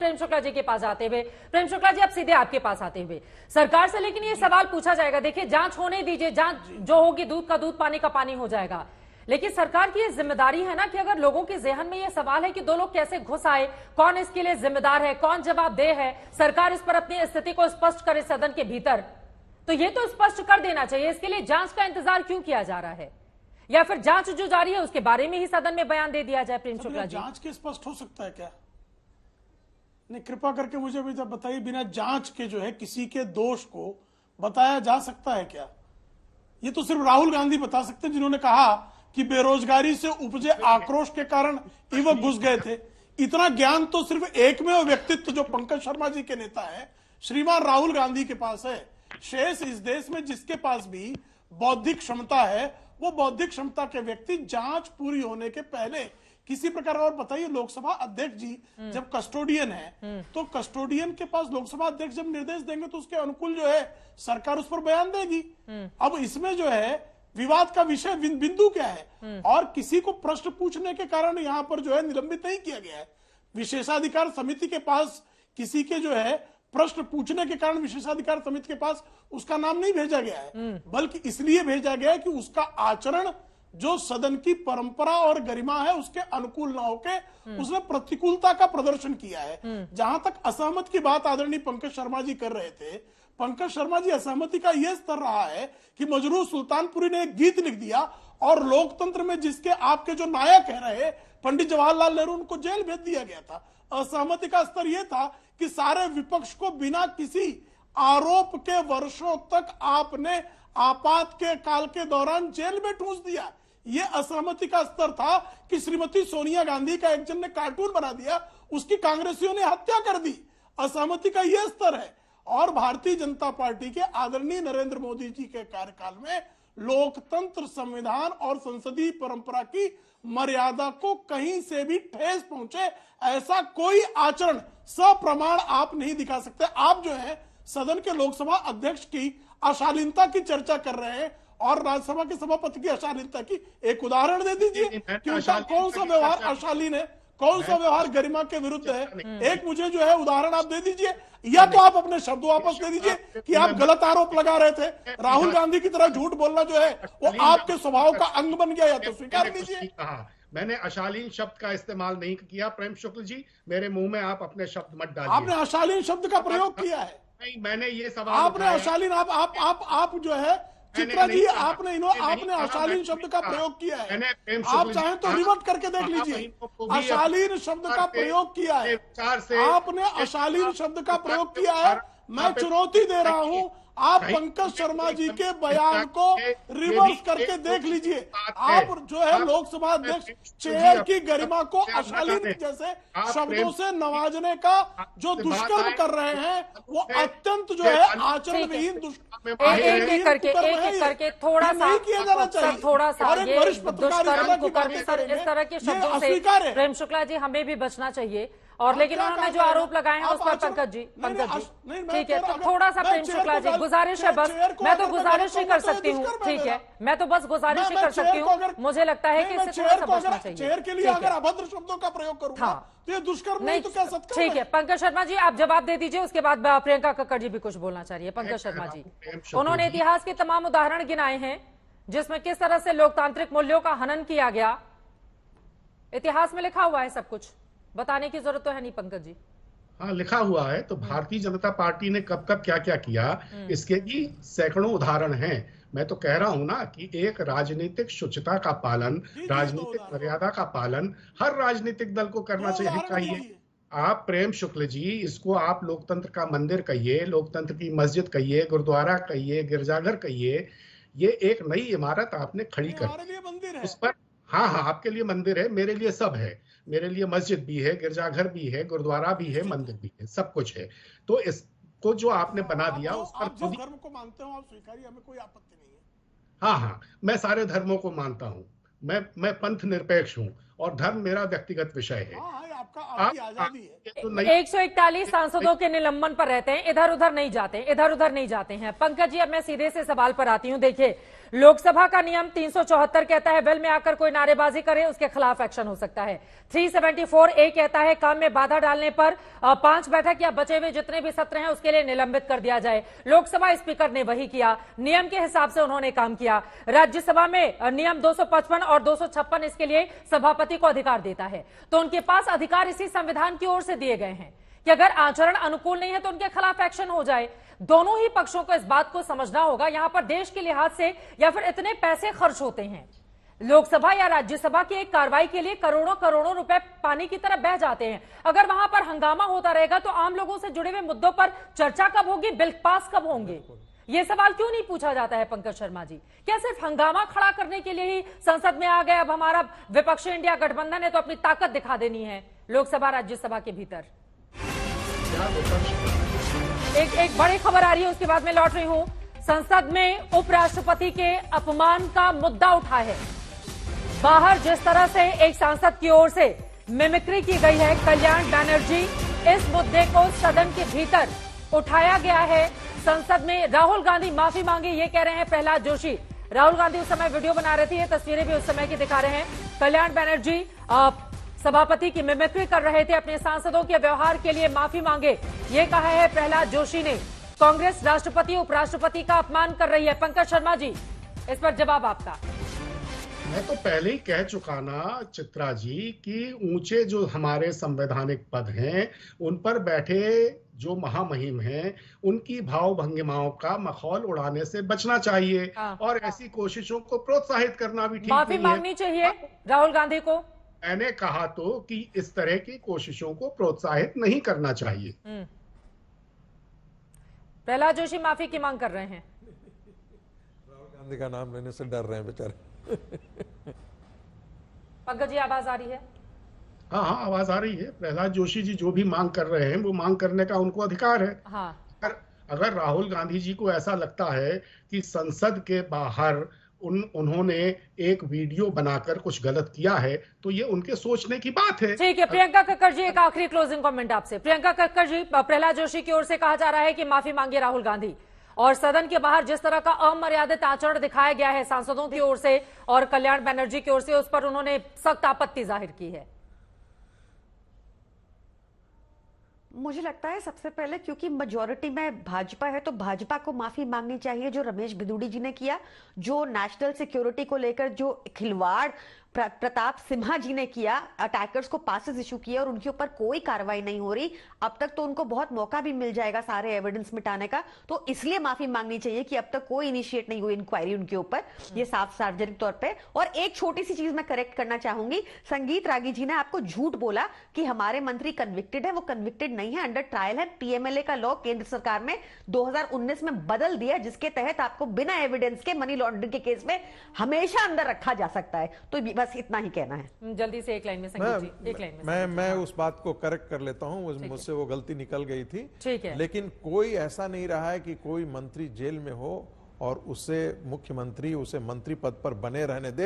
प्रेम शुक्ला जी के पास आते हुए, प्रेम शुक्ला जी अब सीधे आपके पास आते हुए सरकार से लेकिन ये सवाल पूछा जाएगा, देखिए जांच होने दीजिए, जांच जो होगी दूध का दूध पानी का पानी हो जाएगा, लेकिन सरकार की ये जिम्मेदारी है ना कि अगर लोगों के जहन में ये सवाल है कि दो लोग कैसे घुस आए, कौन इसके लिए जिम्मेदार है, कौन जवाबदेह है, सरकार इस पर अपनी स्थिति को स्पष्ट करे सदन के भीतर, तो ये तो स्पष्ट कर देना चाहिए। इसके लिए जांच का इंतजार क्यों किया जा रहा है, या फिर जांच जो जारी है उसके बारे में ही सदन में बयान दे दिया जाए। प्रेम शुक्ला जी, जांच के स्पष्ट हो सकता है क्या? नहीं, कृपा करके मुझे भी बताइए, बिना जांच के जो है किसी के दोष को बताया जा सकता है क्या? ये तो सिर्फ राहुल गांधी बता सकते हैं, जिन्होंने कहा कि बेरोजगारी से उपजे आक्रोश के कारण युवक घुस गए थे। इतना ज्ञान तो सिर्फ एकमेव व्यक्तित्व जो पंकज शर्मा जी के नेता है, श्रीमान राहुल गांधी के पास है। शेष इस देश में जिसके पास भी बौद्धिक क्षमता है, वो बौद्धिक क्षमता के व्यक्ति जांच पूरी होने के पहले किसी प्रकार। और बताइए, लोकसभा अध्यक्ष जी जब कस्टोडियन है, तो कस्टोडियन के पास लोकसभा अध्यक्ष जब निर्देश देंगे तो उसके अनुकूल जो है सरकार उस पर बयान देगी। अब इसमें जो है विवाद का विषय बिंदु क्या है, और किसी को प्रश्न पूछने के कारण यहाँ पर जो है निलंबित नहीं किया गया है। विशेषाधिकार समिति के पास किसी के जो है प्रश्न पूछने के कारण विशेषाधिकार समिति के पास उसका नाम नहीं भेजा गया है, बल्कि इसलिए भेजा गया है कि उसका आचरण जो सदन की परंपरा और गरिमा है उसके अनुकूल ना होके उसने प्रतिकूलता का प्रदर्शन किया है। जहां तक असहमत की बात आदरणीय पंकज शर्मा जी कर रहे थे, पंकज शर्मा जी असहमति का यह स्तर रहा है कि मजरूर सुल्तानपुरी ने एक गीत लिख दिया और लोकतंत्र में जिसके आपके जो नायक है रहे पंडित जवाहरलाल नेहरू, उनको जेल भेज दिया गया था। असहमति का स्तर यह था कि सारे विपक्ष को बिना किसी आरोप के वर्षों तक आपने आपात के काल के दौरान जेल में ठूंस दिया। यह असहमति का स्तर था कि श्रीमती सोनिया गांधी का एक जन ने कार्टून बना दिया, उसकी कांग्रेसियों ने हत्या कर दी। असहमति का यह स्तर है। और भारतीय जनता पार्टी के आदरणीय नरेंद्र मोदी जी के कार्यकाल में लोकतंत्र, संविधान और संसदीय परंपरा की मर्यादा को कहीं से भी ठेस पहुंचे, ऐसा कोई आचरण सप्रमाण आप नहीं दिखा सकते। आप जो है सदन के लोकसभा अध्यक्ष की अशालीनता की चर्चा कर रहे हैं और राज्यसभा के सभापति की अशालीनता की एक उदाहरण दे दीजिए कि उनका कौन सा व्यवहार अशालीन है, कौन सा व्यवहार गरिमा के विरुद्ध है। एक मुझे जो है उदाहरण आप दे दीजिए, या तो आप अपने शब्द वापस दे दीजिए कि आप गलत आरोप लगा रहे थे। राहुल गांधी की तरह झूठ बोलना जो है वो आपके स्वभाव का अंग बन गया, या तो स्वीकार कीजिए। मैंने अशालीन शब्द का इस्तेमाल नहीं किया प्रेम शुक्ल जी, मेरे मुंह में आप अपने शब्द मत डालिए। आपने अशालीन शब्द का प्रयोग किया है। नहीं, मैंने ये सवाल आपने अशालीन आप जो है चित्रा जी, आपने अशालीन शब्द का प्रयोग किया है। आप चाहें तो रिवर्ट करके देख लीजिए, अशालीन शब्द का प्रयोग किया है। आपने अशालीन शब्द का प्रयोग किया है। मैं चुनौती दे रहा हूं, आप पंकज शर्मा जी के बयान को रिवर्स करके देख लीजिए। आप जो है लोकसभा अध्यक्ष चेयर की गरिमा को अशालीन जैसे शब्दों से नवाजने का जो दुष्कर्म कर रहे हैं, वो अत्यंत जो है आचरण विहीन एक करके थोड़ा सा किया जाना चाहिए। थोड़ा सा ये दुष्कर्म कुकर्म इस तरह के शब्दों से प्रेम शुक्ला जी हमें भी बचना चाहिए। और लेकिन उन्होंने जो आरोप लगाए हैं उस पर पंकज जी ठीक है, तो थोड़ा सा प्रेम शुक्ला जी गुजारिश है, बस मैं तो गुजारिश ही कर सकती हूँ, ठीक है, मैं तो बस गुजारिश ही कर सकती हूँ। मुझे लगता है कि इससे थोड़ा सा बचना चाहिए। चेयर के लिए अगर अभद्र शब्दों का प्रयोग करूंगा तो ये दुष्कर्म नहीं तो क्या सत्कर्म है? ठीक है, पंकज शर्मा जी आप जवाब दे दीजिए, उसके बाद प्रियंका कक्कड़ जी भी कुछ बोलना चाहिए। पंकज शर्मा जी, उन्होंने इतिहास के तमाम उदाहरण गिनाए हैं जिसमें किस तरह से लोकतांत्रिक मूल्यों का हनन किया गया। इतिहास में लिखा हुआ है सब कुछ, बताने की जरूरत तो है नहीं पंकज जी। हाँ, लिखा हुआ है। तो भारतीय जनता पार्टी ने कब कब क्या क्या किया, इसके भी सैकड़ों उदाहरण हैं। मैं तो कह रहा हूं ना कि एक राजनीतिक शुचिता का पालन, राजनीतिक मर्यादा का पालन हर राजनीतिक दल को करना चाहिए। आप प्रेम शुक्ल जी, इसको आप लोकतंत्र का मंदिर कहिए, लोकतंत्र की मस्जिद कहिए, गुरुद्वारा कहिए, गिरजाघर कहिए, ये एक नई इमारत आपने खड़ी कर उस पर। हाँ, आपके लिए मंदिर है, मेरे लिए सब है। मेरे लिए मस्जिद भी है, गिरजाघर भी है, गुरुद्वारा भी है, मंदिर भी है, सब कुछ है। तो इसको जो आपने बना दिया उस पर जिस धर्म को मानते हो आप स्वीकारिए, हमें कोई आपत्ति नहीं है। हाँ, मैं सारे धर्मों को मानता हूँ। मैं पंथ निरपेक्ष हूँ और धर्म मेरा व्यक्तिगत विषय है। हाँ, आपकी आजादी है। तो नहीं 141 सांसदों के निलंबन पर रहते हैं, इधर उधर नहीं जाते हैं। पंकज जी, अब मैं सीधे से सवाल पर आती हूं। देखिए, लोकसभा का नियम 374 कहता है वेल में आकर कोई नारेबाजी करे उसके खिलाफ एक्शन हो सकता है। 374A कहता है काम में बाधा डालने पर 5 बैठक या बचे हुए जितने भी सत्र हैं उसके लिए निलंबित कर दिया जाए। लोकसभा स्पीकर ने वही किया, नियम के हिसाब से उन्होंने काम किया। राज्यसभा में नियम 255 और 256 इसके लिए सभापति को अधिकार देता है। तो उनके पास अधिकार इसी संविधान की ओर से दिए गए हैं कि अगर आचरण अनुकूल नहीं है तो उनके खिलाफ एक्शन हो जाए। दोनों ही पक्षों को इस बात को समझना होगा। यहां पर देश के लिहाज से या फिर इतने पैसे खर्च होते हैं, लोकसभा या राज्यसभा की एक कार्रवाई के लिए करोड़ों करोड़ों रुपए पानी की तरह बह जाते हैं। अगर वहां पर हंगामा होता रहेगा तो आम लोगों से जुड़े हुए मुद्दों पर चर्चा कब होगी, बिल पास कब होंगे, ये सवाल क्यों नहीं पूछा जाता है पंकज शर्मा जी? क्या सिर्फ हंगामा खड़ा करने के लिए ही संसद में आ गए? अब हमारा विपक्षी इंडिया गठबंधन है तो अपनी ताकत दिखा देनी है लोकसभा राज्यसभा के भीतर। एक बड़ी खबर आ रही है, उसके बाद में लौट रही हूं। संसद में उपराष्ट्रपति के अपमान का मुद्दा उठा है। बाहर जिस तरह से एक सांसद की ओर से मिमिक्री की गई है कल्याण बनर्जी, इस मुद्दे को सदन के भीतर उठाया गया है। संसद में राहुल गांधी माफी मांगी, ये कह रहे हैं प्रहलाद जोशी। राहुल गांधी उस समय वीडियो बना रहे थे, ये तस्वीरें भी उस समय की दिखा रहे हैं। कल्याण बनर्जी सभापति की मिमिक्री कर रहे थे, अपने सांसदों के व्यवहार के लिए माफी मांगे, ये कहा है प्रहलाद जोशी ने। कांग्रेस राष्ट्रपति उपराष्ट्रपति का अपमान कर रही है। पंकज शर्मा जी, इस पर जवाब आपका। मैं तो पहले ही कह चुका ना चित्रा जी कि ऊंचे जो हमारे संवैधानिक पद हैं उन पर बैठे जो महामहिम हैं उनकी भाव भंगिमाओं का मखौल उड़ाने से बचना चाहिए और ऐसी कोशिशों को प्रोत्साहित करना भी ठीक नहीं है। माफी मांगनी चाहिए राहुल गांधी को। मैंने कहा तो कि इस तरह की कोशिशों को प्रोत्साहित नहीं करना चाहिए। प्रहलाद जोशी माफी की मांग कर रहे हैं। राहुल गांधी का नाम लेने से डर रहे हैं बेचारे। पंकज जी, आवाज आ रही है? हाँ, आवाज आ रही है। प्रहलाद जोशी जी जो भी मांग कर रहे हैं वो मांग करने का उनको अधिकार है। हाँ। अगर राहुल गांधी जी को ऐसा लगता है कि संसद के बाहर उन्होंने एक वीडियो बनाकर कुछ गलत किया है तो ये उनके सोचने की बात है। ठीक है, प्रियंका कक्कड़ जी, एक आखिरी क्लोजिंग कमेंट आपसे। प्रियंका कक्कड़ जी, प्रहलाद जोशी की ओर से कहा जा रहा है कि माफी मांगे राहुल गांधी, और सदन के बाहर जिस तरह का अमर्यादित आचरण दिखाया गया है सांसदों की ओर से और कल्याण बनर्जी की ओर से, उस पर उन्होंने सख्त आपत्ति जाहिर की है। मुझे लगता है सबसे पहले क्योंकि मेजॉरिटी में भाजपा है तो भाजपा को माफी मांगनी चाहिए जो रमेश बिदुड़ी जी ने किया, जो नेशनल सिक्योरिटी को लेकर जो खिलवाड़ प्रताप सिन्हा जी ने किया, अटैकर्स को पासेस इशू किया और उनके ऊपर कोई कार्रवाई नहीं हो रही। अब तक तो उनको बहुत मौका भी मिल जाएगा सारे एविडेंस मिटाने का, तो इसलिए माफी मांगनी चाहिए कि अब तक कोई इनिशिएट नहीं हुई इंक्वायरी उनके ऊपर, ये साफ सार्वजनिक तौर पे। और एक छोटी सी चीज मैं करेक्ट करना चाहूंगी, संगीत रागी जी ने आपको झूठ बोला कि हमारे मंत्री कन्विक्टेड है, वो कन्विक्टेड नहीं है, अंडर ट्रायल है। पीएमएलए का लॉ केंद्र सरकार में 2019 में बदल दिया जिसके तहत आपको बिना एविडेंस के मनी लॉन्ड्रिंग के केस में हमेशा अंदर रखा जा सकता है। तो बस इतना ही कहना है। जल्दी से एक लाइन में संगीत जी, एक लाइन में। मैं उस बात को करेक्ट कर लेता हूं, मुझसे वो गलती निकल गई थी। ठीक है। लेकिन कोई ऐसा नहीं रहा है कि कोई मंत्री जेल में हो और उसे मुख्यमंत्री उसे मंत्री पद पर बने रहने दे।